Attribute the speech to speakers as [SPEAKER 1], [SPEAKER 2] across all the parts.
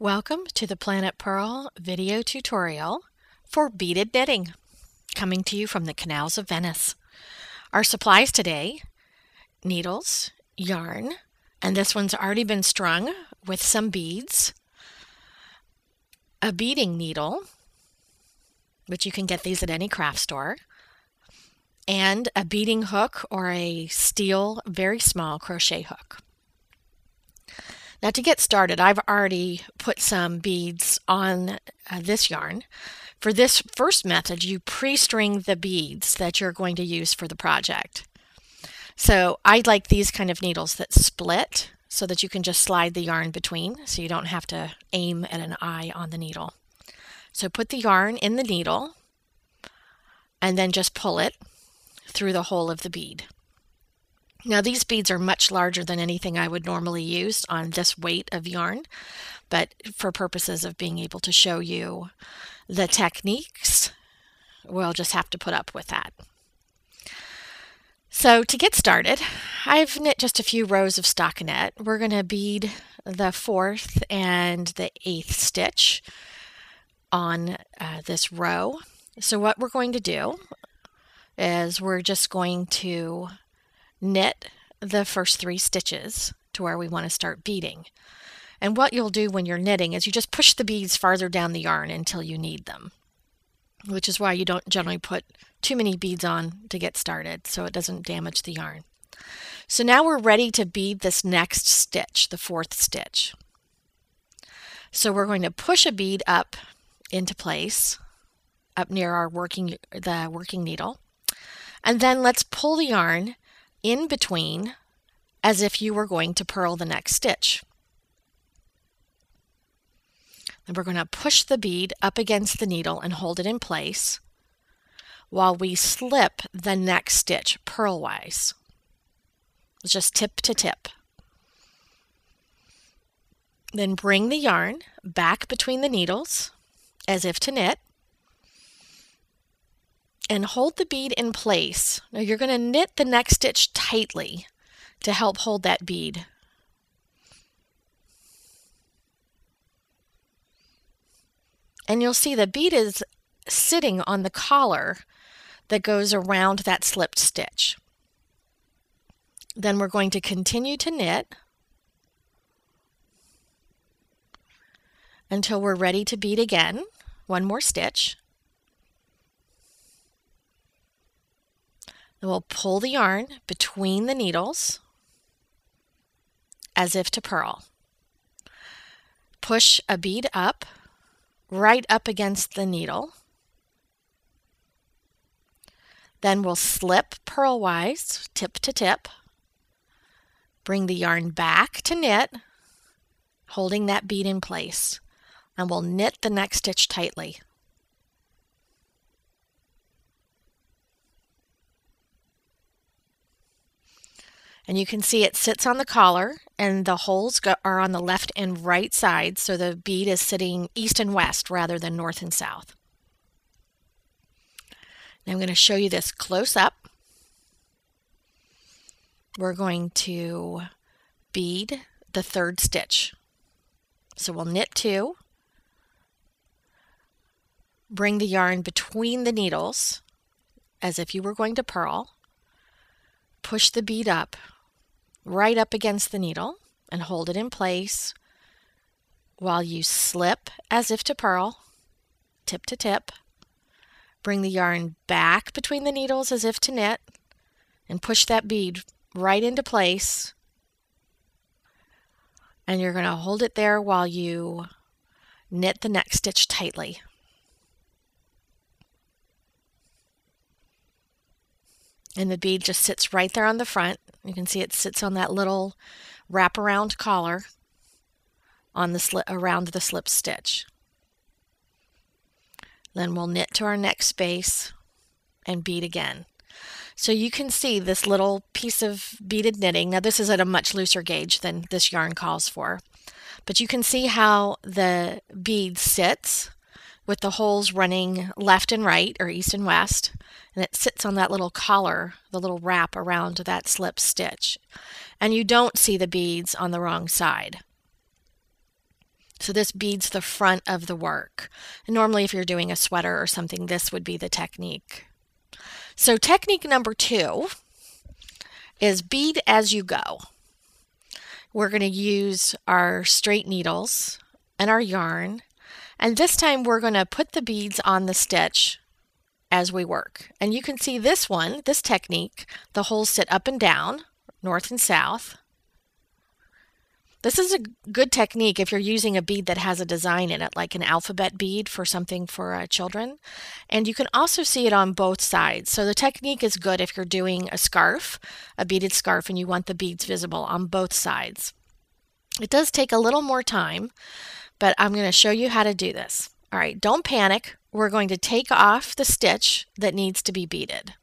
[SPEAKER 1] Welcome to the PlanetPurl video tutorial for beaded knitting, coming to you from the canals of Venice. Our supplies today: needles, yarn, and this one's already been strung with some beads, a beading needle, which you can get these at any craft store, and a beading hook or a steel, very small crochet hook. Now to get started, I've already put some beads on this yarn. For this first method, you pre-string the beads that you're going to use for the project. So I like these kind of needles that split so that you can just slide the yarn between, so you don't have to aim at an eye on the needle. So put the yarn in the needle and then just pull it through the hole of the bead. Now these beads are much larger than anything I would normally use on this weight of yarn, but for purposes of being able to show you the techniques, we'll just have to put up with that. So to get started, I've knit just a few rows of stockinette. We're going to bead the 4th and the 8th stitch on this row. So what we're going to do is we're just going to knit the first 3 stitches to where we want to start beading. And what you'll do when you're knitting is you just push the beads farther down the yarn until you need them, which is why you don't generally put too many beads on to get started so it doesn't damage the yarn. So now we're ready to bead this next stitch, the 4th stitch. So we're going to push a bead up into place, up near our working needle, and then let's pull the yarn in between as if you were going to purl the next stitch. And we're going to push the bead up against the needle and hold it in place while we slip the next stitch purlwise. It's just tip to tip. Then bring the yarn back between the needles as if to knit, and hold the bead in place. Now you're going to knit the next stitch tightly to help hold that bead. And you'll see the bead is sitting on the collar that goes around that slipped stitch. Then we're going to continue to knit until we're ready to bead again. One more stitch. And we'll pull the yarn between the needles as if to purl. Push a bead up, right up against the needle. Then we'll slip purlwise, tip to tip. Bring the yarn back to knit, holding that bead in place. And we'll knit the next stitch tightly. And you can see it sits on the collar and the holes are on the left and right side, so the bead is sitting east and west rather than north and south. Now I'm going to show you this close up. We're going to bead the 3rd stitch. So we'll knit 2, bring the yarn between the needles as if you were going to purl, push the bead up, right up against the needle, and hold it in place while you slip as if to purl, tip to tip. Bring the yarn back between the needles as if to knit, and push that bead right into place. And you're going to hold it there while you knit the next stitch tightly. And the bead just sits right there on the front. You can see it sits on that little wraparound collar on the around the slip stitch. Then we'll knit to our next space and bead again. So you can see this little piece of beaded knitting. Now this is at a much looser gauge than this yarn calls for, but you can see how the bead sits with the holes running left and right, or east and west, and it sits on that little collar, the little wrap around that slip stitch. And you don't see the beads on the wrong side. So this beads the front of the work. And normally if you're doing a sweater or something, this would be the technique. So technique number 2 is bead as you go. We're going to use our straight needles and our yarn, and this time we're going to put the beads on the stitch as we work. And you can see this one, this technique, the holes sit up and down, north and south. This is a good technique if you're using a bead that has a design in it, like an alphabet bead for something for children. And you can also see it on both sides. So the technique is good if you're doing a scarf, a beaded scarf, and you want the beads visible on both sides. It does take a little more time, but I'm going to show you how to do this. All right, don't panic. We're going to take off the stitch that needs to be beaded.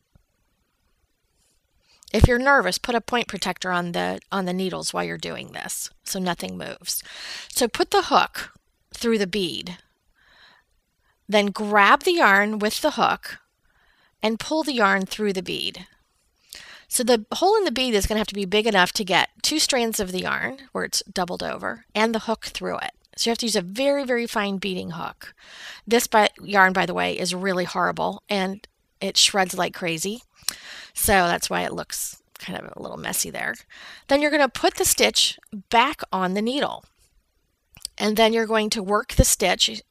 [SPEAKER 1] If you're nervous, put a point protector on the needles while you're doing this so nothing moves. So put the hook through the bead. Then grab the yarn with the hook and pull the yarn through the bead. So the hole in the bead is going to have to be big enough to get 2 strands of the yarn where it's doubled over and the hook through it. So you have to use a very, very fine beading hook. This yarn, by the way, is really horrible and it shreds like crazy. So that's why it looks kind of a little messy there. Then you're going to put the stitch back on the needle. And then you're going to work the stitch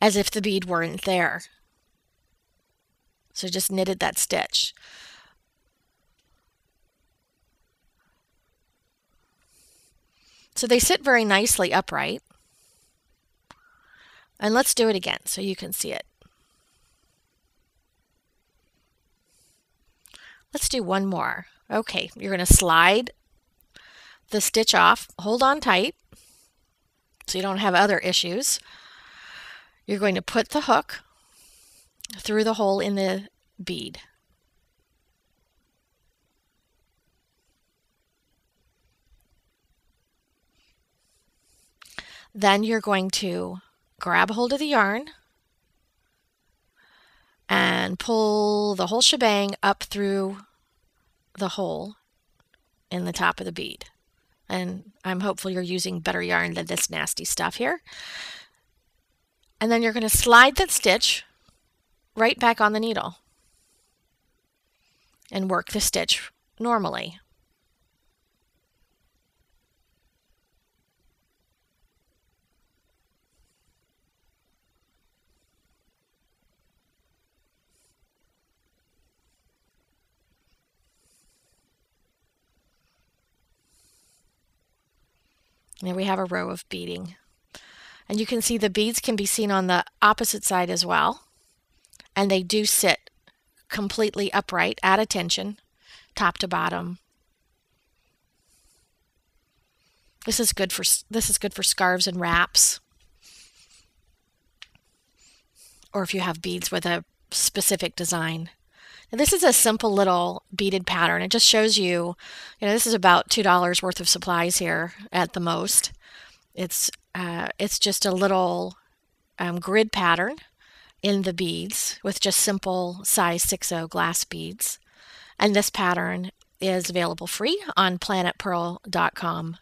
[SPEAKER 1] as if the bead weren't there. So just knitted that stitch. So they sit very nicely upright. And let's do it again so you can see it. Let's do one more. Okay, you're going to slide the stitch off. Hold on tight so you don't have other issues. You're going to put the hook through the hole in the bead. Then you're going to grab a hold of the yarn and pull the whole shebang up through the hole in the top of the bead. And I'm hopeful you're using better yarn than this nasty stuff here. And then you're going to slide that stitch right back on the needle and work the stitch normally. There we have a row of beading. And you can see the beads can be seen on the opposite side as well. And they do sit completely upright at attention, top to bottom. This is good for scarves and wraps. Or if you have beads with a specific design. Now, this is a simple little beaded pattern. It just shows you, this is about $2 worth of supplies here at the most. It's just a little grid pattern in the beads with just simple size 6/0 glass beads. And this pattern is available free on PlanetPurl.com.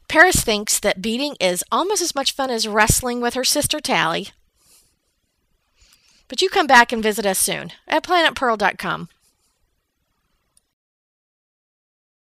[SPEAKER 1] Paris thinks that beading is almost as much fun as wrestling with her sister Tally. But you come back and visit us soon at PlanetPurl.com.